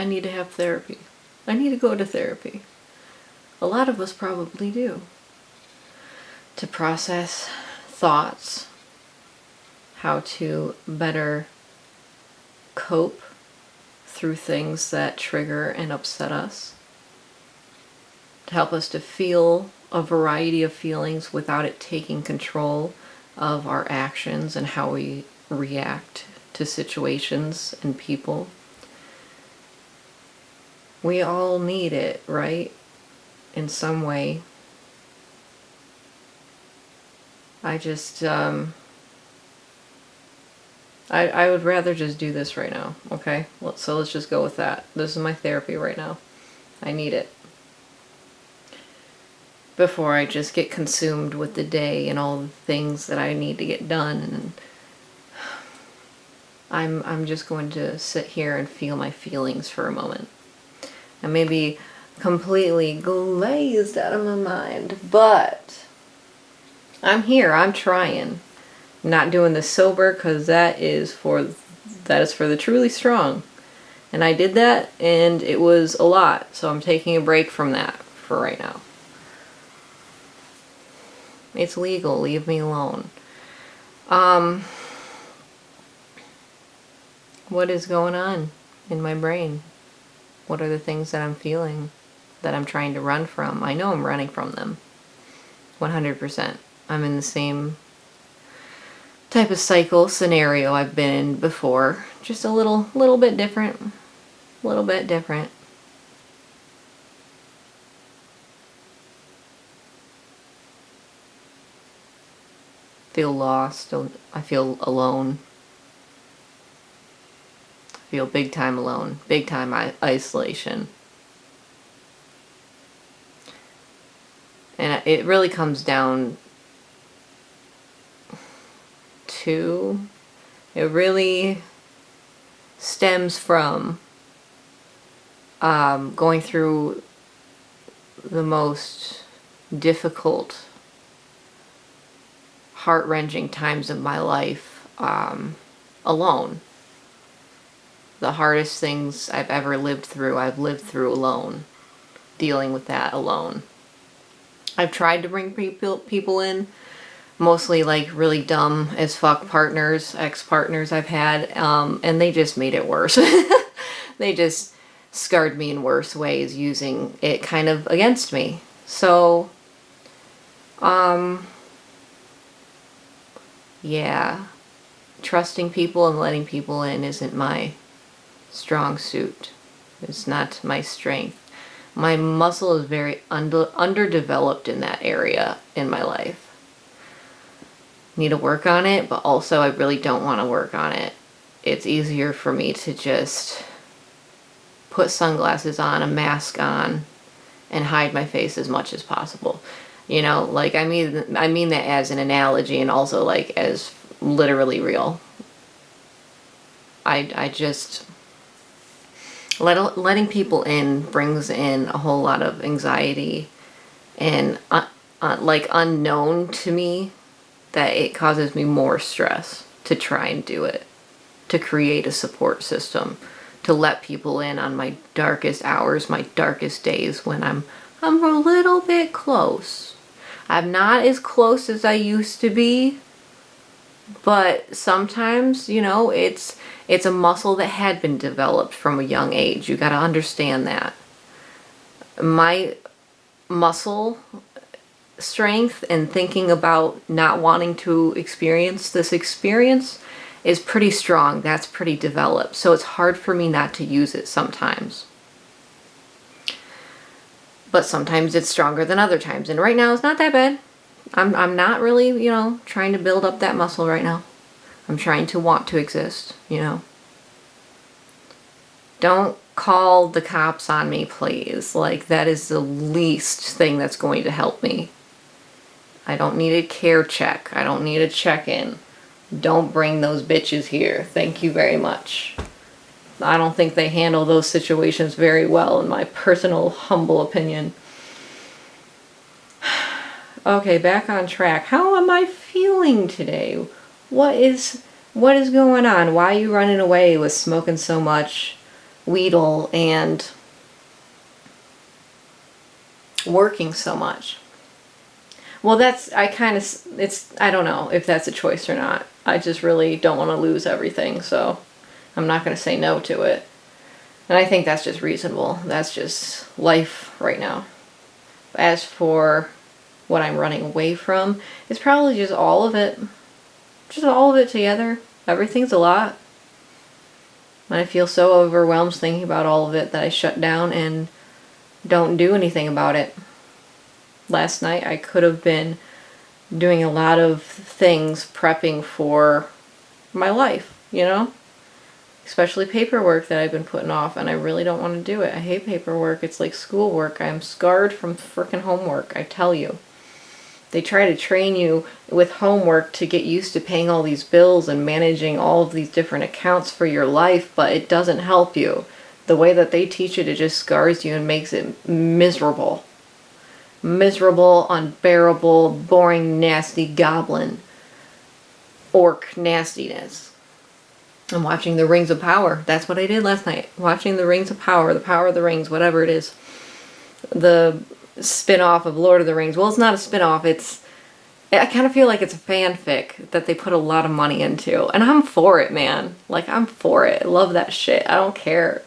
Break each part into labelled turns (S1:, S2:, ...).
S1: I need to have therapy. I need to go to therapy. A lot of us probably do. To process thoughts, how to better cope through things that trigger and upset us, to help us to feel a variety of feelings without it taking control of our actions and how we react to situations and people. We all need it, right? In some way. I just, I would rather just do this right now, okay? So let's just go with that. This is my therapy right now. I need it. Before I just get consumed with the day and all the things that I need to get done. And I'm just going to sit here and feel my feelings for a moment. I may be completely glazed out of my mind, but I'm here. I'm trying. Not doing this sober, because that is for the truly strong. And I did that, and it was a lot. So I'm taking a break from that for right now. It's legal. Leave me alone. What is going on in my brain? What are the things that I'm feeling that I'm trying to run from? I know I'm running from them. 100%. I'm in the same type of cycle scenario I've been in before. Just a little bit different. A little bit different. Feel lost. I feel alone. I feel big time alone. Big time isolation. And it really comes down to, it really stems from going through the most difficult, heart-wrenching times of my life alone. The hardest things I've ever lived through, I've lived through alone. Dealing with that alone. I've tried to bring people in, mostly like really dumb as fuck partners, ex-partners I've had, and they just made it worse. They just scarred me in worse ways, using it kind of against me. So, yeah, trusting people and letting people in isn't my strong suit. It's not my strength. My muscle is very underdeveloped in that area in my life. Need to work on it, but also I really don't want to work on it. It's easier for me to just put sunglasses on, a mask on, and hide my face as much as possible. You know, like I mean that as an analogy, and also like as literally real. I just letting people in brings in a whole lot of anxiety and like unknown to me, that it causes me more stress to try and do it, to create a support system, to let people in on my darkest hours, my darkest days, when I'm a little bit close. I'm not as close as I used to be, but sometimes, you know, it's a muscle that had been developed from a young age. You got to understand that. My muscle strength and thinking about not wanting to experience this experience is pretty strong. That's pretty developed. So it's hard for me not to use it sometimes. But sometimes it's stronger than other times. And right now it's not that bad. I'm not really, you know, trying to build up that muscle right now. I'm trying to want to exist, you know. Don't call the cops on me, please. Like, that is the least thing that's going to help me. I don't need a care check. I don't need a check-in. Don't bring those bitches here. Thank you very much. I don't think they handle those situations very well, in my personal, humble opinion. Okay, back on track. How am I feeling today? What is going on? Why are you running away with smoking so much? wheedle and working so much. Well, I don't know if that's a choice or not. I just really don't want to lose everything, so I'm not going to say no to it. And I think that's just reasonable. That's just life right now. As for what I'm running away from, it's probably just all of it. Just all of it together. Everything's a lot. And I feel so overwhelmed thinking about all of it that I shut down and don't do anything about it. Last night I could have been doing a lot of things prepping for my life, you know? Especially paperwork that I've been putting off, and I really don't want to do it. I hate paperwork. It's like schoolwork. I'm scarred from frickin' homework, I tell you. They try to train you with homework to get used to paying all these bills and managing all of these different accounts for your life, but it doesn't help you. The way that they teach it just scars you and makes it miserable. Miserable, unbearable, boring, nasty goblin. Orc nastiness. I'm watching The Rings of Power. That's what I did last night. Watching The Rings of Power, The Power of the Rings, whatever it is. The spin-off of Lord of the Rings. Well, it's not a spin-off. I kind of feel like it's a fanfic that they put a lot of money into. And I'm for it, man. Like, I'm for it. I love that shit. I don't care.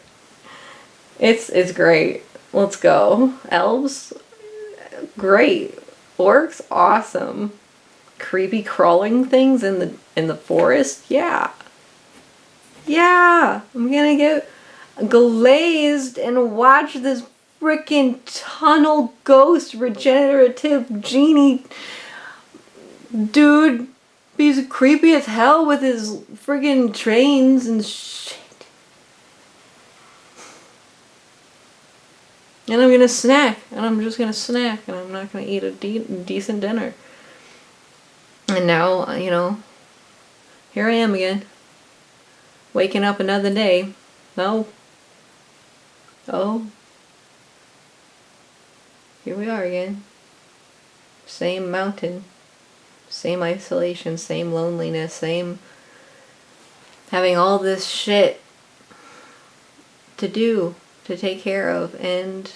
S1: It's great. Let's go. Elves? Great. Orcs? Awesome. Creepy crawling things in the forest? Yeah. Yeah, I'm gonna get glazed and watch this frickin' tunnel ghost regenerative genie dude be creepy as hell with his friggin' trains and shit. And I'm gonna snack, and I'm just gonna snack, and I'm not gonna eat a decent dinner. And now, you know, here I am again. Waking up another day. No. Oh. Here we are again. Same mountain. Same isolation. Same loneliness. Same having all this shit to do, to take care of. And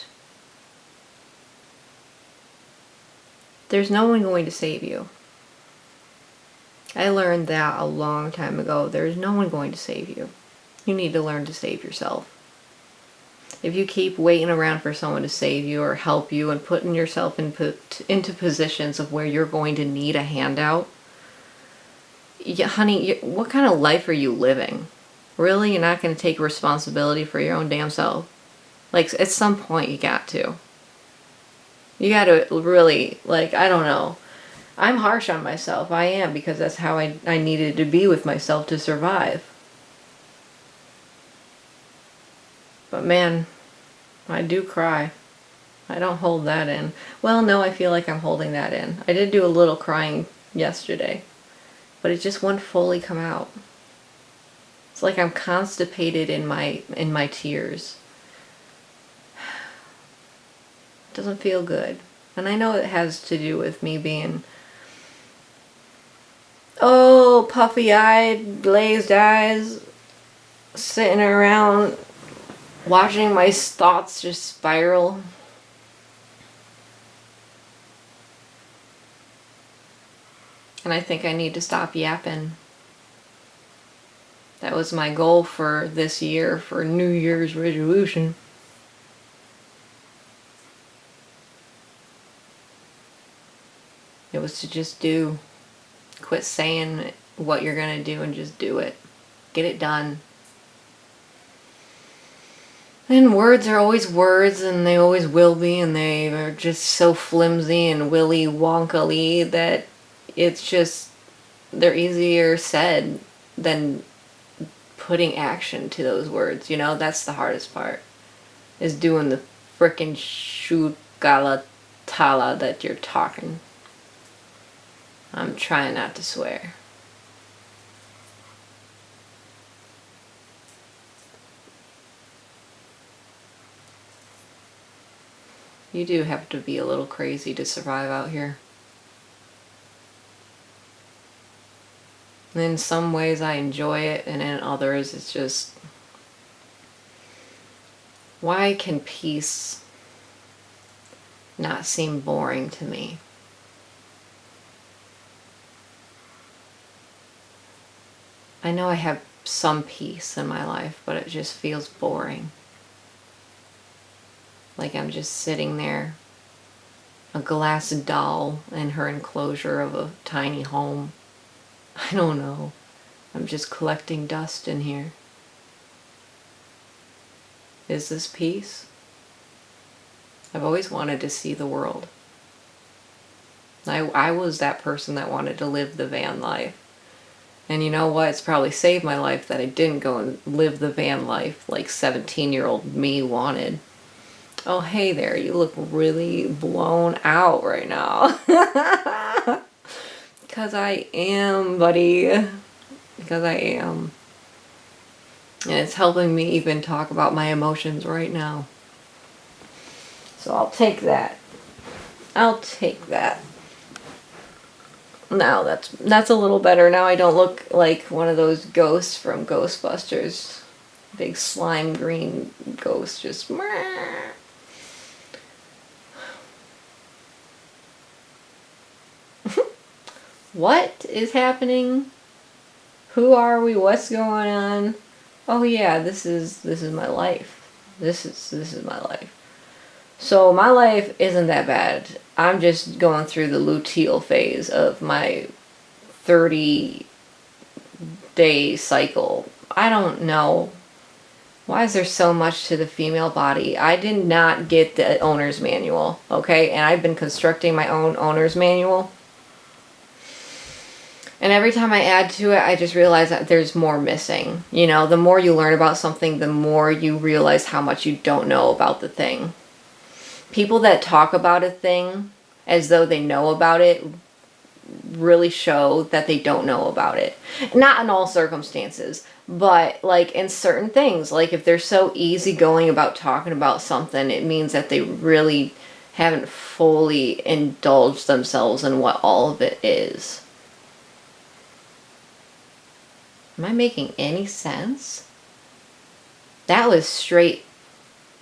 S1: there's no one going to save you. I learned that a long time ago. There is no one going to save you. You need to learn to save yourself. If you keep waiting around for someone to save you or help you and putting yourself into positions of where you're going to need a handout, honey, what kind of life are you living? Really? You're not going to take responsibility for your own damn self? Like, at some point, you got to. You got to really, like, I don't know. I'm harsh on myself. I am, because that's how I needed to be with myself to survive. But man, I do cry. I don't hold that in. Well, no, I feel like I'm holding that in. I did do a little crying yesterday, but it just wouldn't fully come out. It's like I'm constipated in my tears. It doesn't feel good. And I know it has to do with me being puffy-eyed, glazed eyes, sitting around watching my thoughts just spiral. And I think I need to stop yapping. That was my goal for this year, for New Year's resolution. It was to just do. Quit saying what you're gonna do and just do it. Get it done. And words are always words, and they always will be, and they are just so flimsy and willy wonka-ly that it's just, they're easier said than putting action to those words, you know? That's the hardest part, is doing the frickin' shugalatala that you're talking. I'm trying not to swear. You do have to be a little crazy to survive out here. And in some ways I enjoy it, and in others it's just Why can peace not seem boring to me? I know I have some peace in my life, but it just feels boring. Like I'm just sitting there, a glass doll in her enclosure of a tiny home. I don't know. I'm just collecting dust in here. Is this peace? I've always wanted to see the world. I was that person that wanted to live the van life. And you know what? It's probably saved my life that I didn't go and live the van life like 17-year-old me wanted. Oh, hey there. You look really blown out right now. Because I am, buddy. Because I am. And it's helping me even talk about my emotions right now. So I'll take that. I'll take that. Now that's a little better. Now I don't look like one of those ghosts from Ghostbusters. Big slime green ghost just... What is happening? Who are we? What's going on? Oh yeah, this is my life. This is my life. So my life isn't that bad. I'm just going through the luteal phase of my 30-day cycle. I don't know. Why is there so much to the female body? I did not get the owner's manual, okay? And I've been constructing my own owner's manual. And every time I add to it, I just realize that there's more missing. You know, the more you learn about something, the more you realize how much you don't know about the thing. People that talk about a thing as though they know about it really show that they don't know about it. Not in all circumstances, but like in certain things. Like if they're so easygoing about talking about something, it means that they really haven't fully indulged themselves in what all of it is. Am I making any sense? That was straight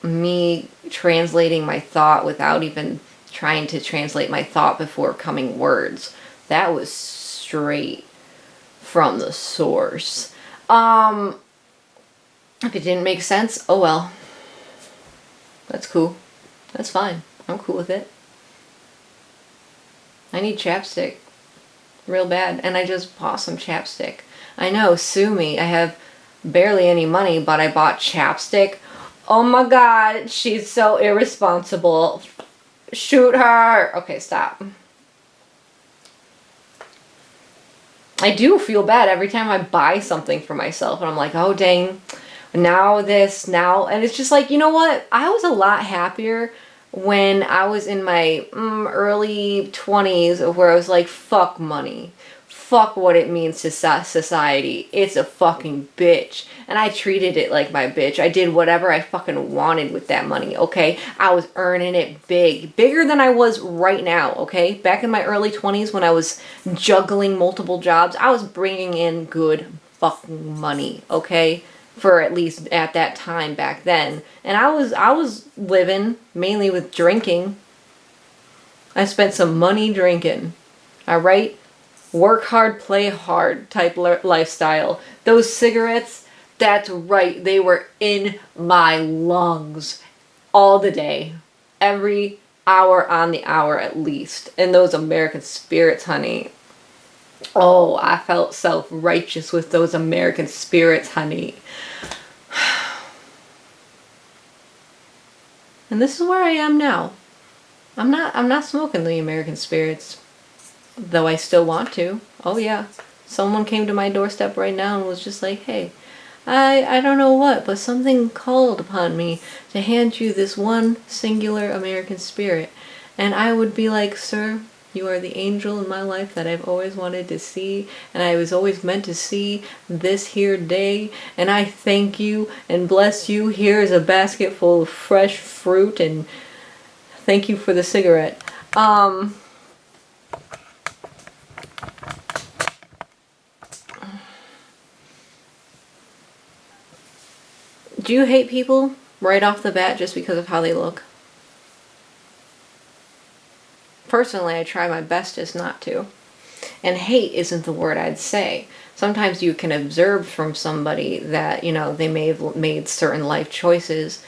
S1: me translating my thought without even trying to translate my thought before coming words. That was straight from the source. If it didn't make sense, oh well. That's cool. That's fine. I'm cool with it. I need chapstick. Real bad. And I just bought some chapstick. I know, sue me. I have barely any money, but I bought chapstick. Oh my god, she's so irresponsible. Shoot her. Okay, stop. I do feel bad every time I buy something for myself, and I'm like, oh dang, now this, now, and it's just like, you know what? I was a lot happier when I was in my early 20s, where I was like, fuck money. Fuck what it means to society. It's a fucking bitch. And I treated it like my bitch. I did whatever I fucking wanted with that money, okay? I was earning it big. Bigger than I was right now, okay? Back in my early 20s when I was juggling multiple jobs, I was bringing in good fucking money, okay? For at least at that time back then. And I was living mainly with drinking. I spent some money drinking, all right? Work hard, play hard type lifestyle. Those cigarettes, that's right, they were in my lungs all the day. Every hour on the hour at least. And those American spirits, honey. Oh, I felt self-righteous with those American spirits, honey. And this is where I am now. I'm not smoking the American spirits. Though I still want to. Oh yeah. Someone came to my doorstep right now and was just like, hey, I don't know what, but something called upon me to hand you this one singular American spirit. And I would be like, sir, you are the angel in my life that I've always wanted to see, and I was always meant to see this here day, and I thank you and bless you. Here is a basket full of fresh fruit, and thank you for the cigarette. Do you hate people right off the bat just because of how they look. Personally, I try my bestest not to. And hate isn't the word I'd say. Sometimes you can observe from somebody that, you know, they may have made certain life choices,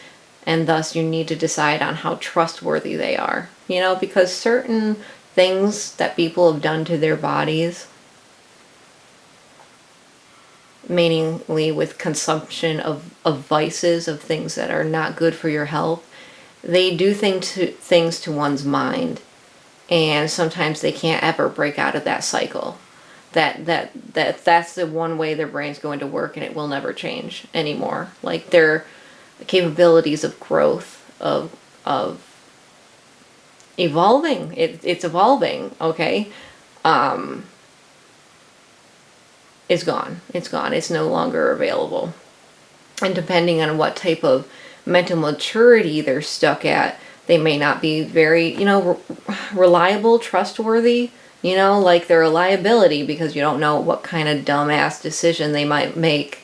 S1: and thus you need to decide on how trustworthy they are. You know, because certain things that people have done to their bodies, meaningly with consumption of vices, of things that are not good for your health, they do things to one's mind. And sometimes they can't ever break out of that cycle. That's the one way their brain's going to work, and it will never change anymore. Like their capabilities of growth, of evolving. It's evolving, okay? Is gone. It's gone. It's no longer available. And depending on what type of mental maturity they're stuck at, they may not be very, you know, reliable, trustworthy, you know, like they're a liability because you don't know what kind of dumbass decision they might make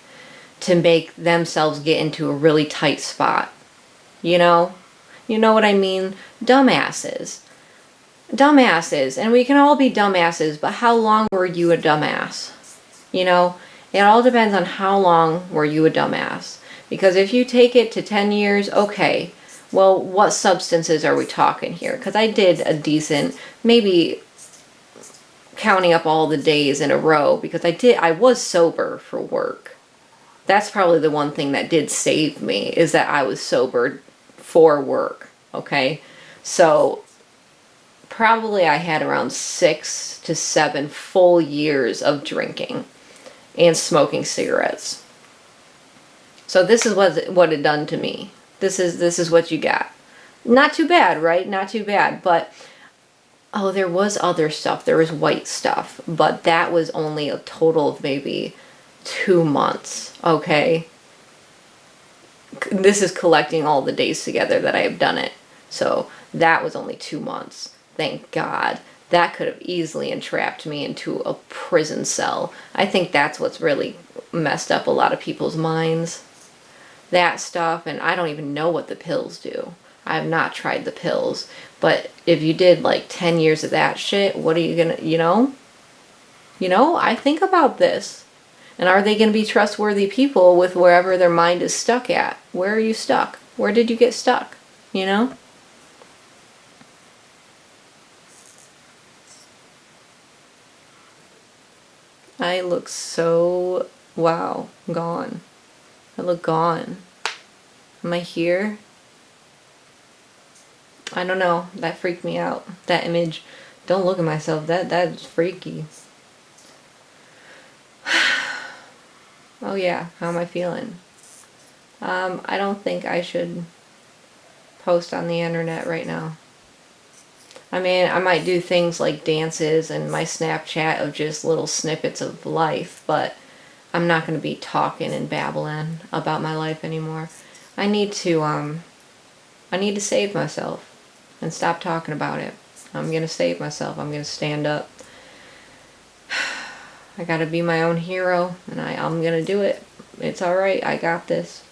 S1: to make themselves get into a really tight spot. You know? You know what I mean? Dumbasses. Dumbasses. And we can all be dumbasses, but how long were you a dumbass? You know? It all depends on how long were you a dumbass. Because if you take it to 10 years, okay. Well, what substances are we talking here? Because I did a decent, maybe counting up all the days in a row, because I was sober for work. That's probably the one thing that did save me, is that I was sober for work, okay? So probably I had around 6 to 7 full years of drinking and smoking cigarettes. So this is what it done to me. This is what you got. Not too bad, right? Not too bad. But, oh, there was other stuff. There was white stuff. But that was only a total of maybe 2 months, okay? This is collecting all the days together that I have done it. So that was only 2 months. Thank God. That could have easily entrapped me into a prison cell. I think that's what's really messed up a lot of people's minds. That stuff, and I don't even know what the pills do. I have not tried the pills. But if you did like 10 years of that shit, what are you gonna, you know? You know, I think about this. And are they gonna be trustworthy people with wherever their mind is stuck at? Where are you stuck? Where did you get stuck? You know? I look so, wow, gone. I look gone. Am I here? I don't know. That freaked me out. That image. Don't look at myself. That's freaky. Oh yeah. How am I feeling? I don't think I should post on the internet right now. I mean, I might do things like dances and my Snapchat of just little snippets of life, but I'm not going to be talking and babbling about my life anymore. I need to save myself and stop talking about it. I'm going to save myself. I'm going to stand up. I got to be my own hero, and I'm going to do it. It's all right. I got this.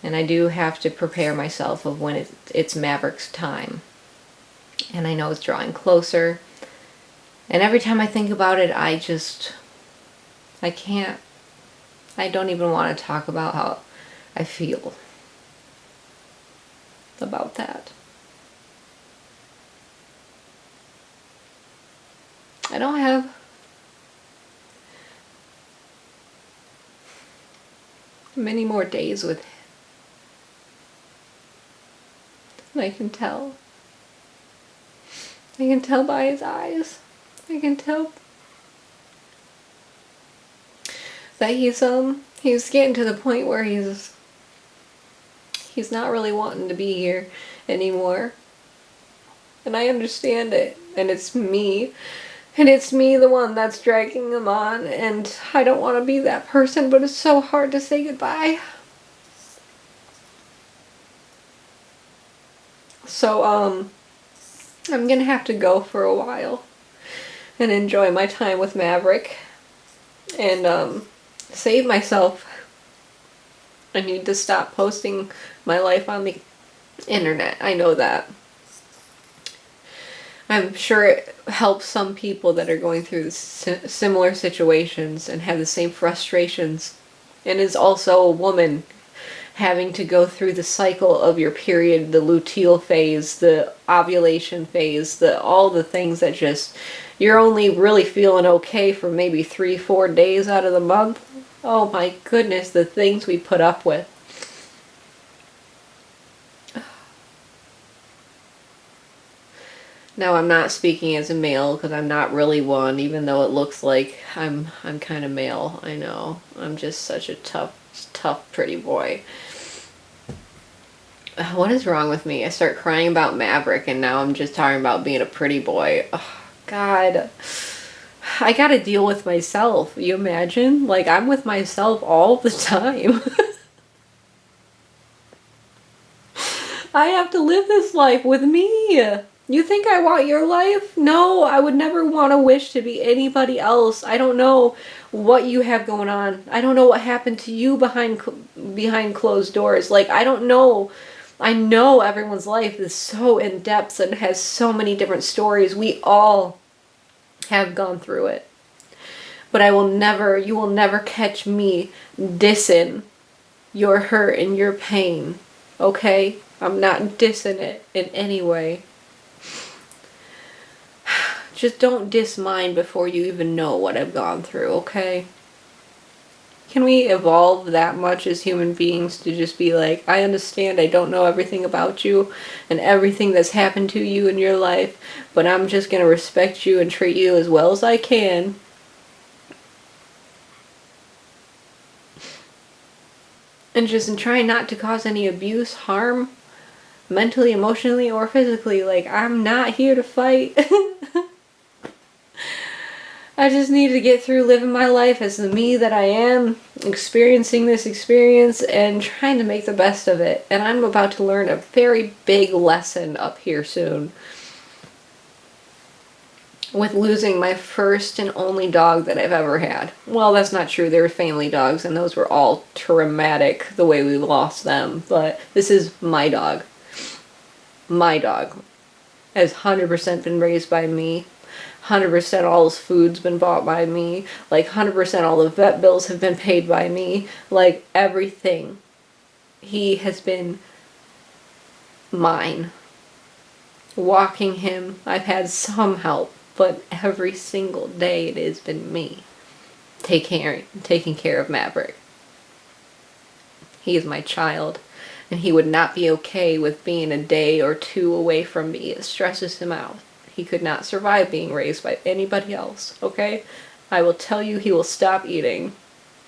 S1: And I do have to prepare myself of when it's Maverick's time. And I know it's drawing closer. And every time I think about it, I don't even want to talk about how I feel about that. I don't have many more days with him. And I can tell. I can tell by his eyes. I can tell that he's getting to the point where he's not really wanting to be here anymore. And I understand it. And it's me. And it's me, the one that's dragging him on. And I don't want to be that person, but it's so hard to say goodbye. So, I'm gonna have to go for a while and enjoy my time with Maverick and save myself I need to stop posting my life on the internet. I know that. I'm sure it helps some people that are going through similar situations and have the same frustrations, and is also a woman having to go through the cycle of your period, the luteal phase, the ovulation phase, all the things that just, you're only really feeling okay for maybe 3-4 days out of the month. Oh my goodness, the things we put up with. Now, I'm not speaking as a male because I'm not really one, even though it looks like I'm kind of male. I know. I'm just such a tough, pretty boy. What is wrong with me? I start crying about Maverick and now I'm just talking about being a pretty boy. Oh, God. I gotta deal with myself. You imagine? Like, I'm with myself all the time. I have to live this life with me. You think I want your life? No, I would never want to wish to be anybody else. I don't know what you have going on. I don't know what happened to you behind closed doors. Like, I don't know. I know everyone's life is so in depth and has so many different stories. We all have gone through it. But you will never catch me dissing your hurt and your pain. Okay? I'm not dissing it in any way. Just don't diss mine before you even know what I've gone through, okay? Can we evolve that much as human beings to just be like, I understand I don't know everything about you and everything that's happened to you in your life, but I'm just going to respect you and treat you as well as I can. And just try not to cause any abuse, harm, mentally, emotionally, or physically. Like, I'm not here to fight. I just need to get through living my life as the me that I am, experiencing this experience, and trying to make the best of it. And I'm about to learn a very big lesson up here soon. With losing my first and only dog that I've ever had. Well, that's not true. They were family dogs, and those were all traumatic the way we lost them. But this is my dog. My dog. Has 100% been raised by me. 100% all his food's been bought by me. Like, 100% all the vet bills have been paid by me. Like, everything. He has been mine. Walking him, I've had some help, but every single day it has been me taking care of Maverick. He is my child, and he would not be okay with being a day or two away from me. It stresses him out. He could not survive being raised by anybody else, okay? I will tell you, he will stop eating.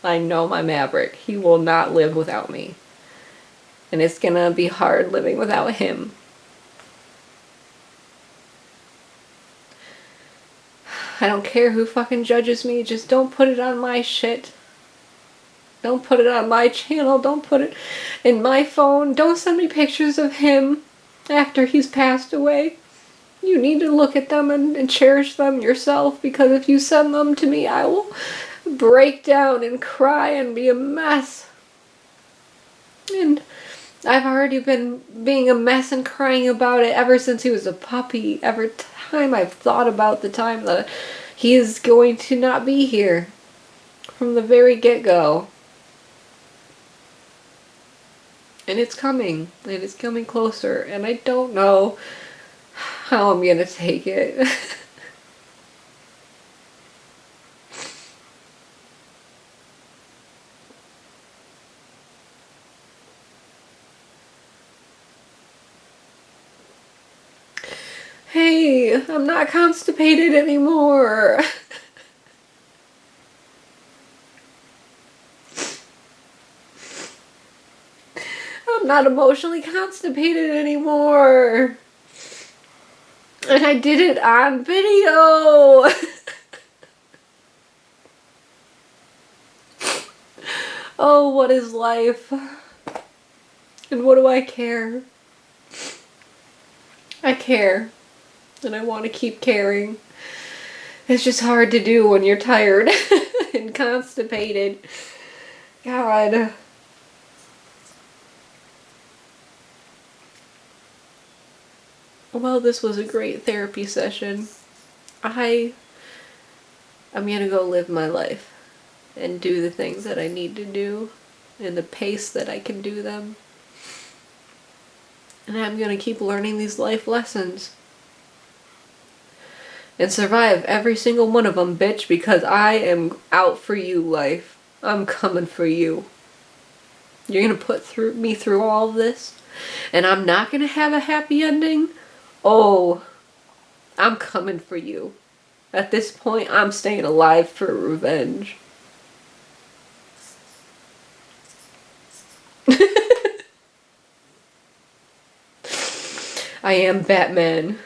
S1: I know my Maverick. He will not live without me. And it's gonna be hard living without him. I don't care who fucking judges me, just don't put it on my shit. Don't put it on my channel, don't put it in my phone. Don't send me pictures of him after he's passed away. You need to look at them and cherish them yourself, because if you send them to me, I will break down and cry and be a mess. And I've already been being a mess and crying about it ever since he was a puppy. Every time I've thought about the time that he is going to not be here. From the very get-go. And it's coming. And it's coming closer. And I don't know how I'm gonna take it. Hey, I'm not constipated anymore. I'm not emotionally constipated anymore. And I did it on video. Oh, what is life? And what do I care? I care. And I want to keep caring. It's just hard to do when you're tired and constipated. God. Well, this was a great therapy session. I'm gonna go live my life and do the things that I need to do in the pace that I can do them. And I'm gonna keep learning these life lessons. And survive every single one of them, bitch, because I am out for you, life. I'm coming for you. You're gonna put me through all of this, and I'm not gonna have a happy ending? Oh, I'm coming for you. At this point, I'm staying alive for revenge. I am Batman.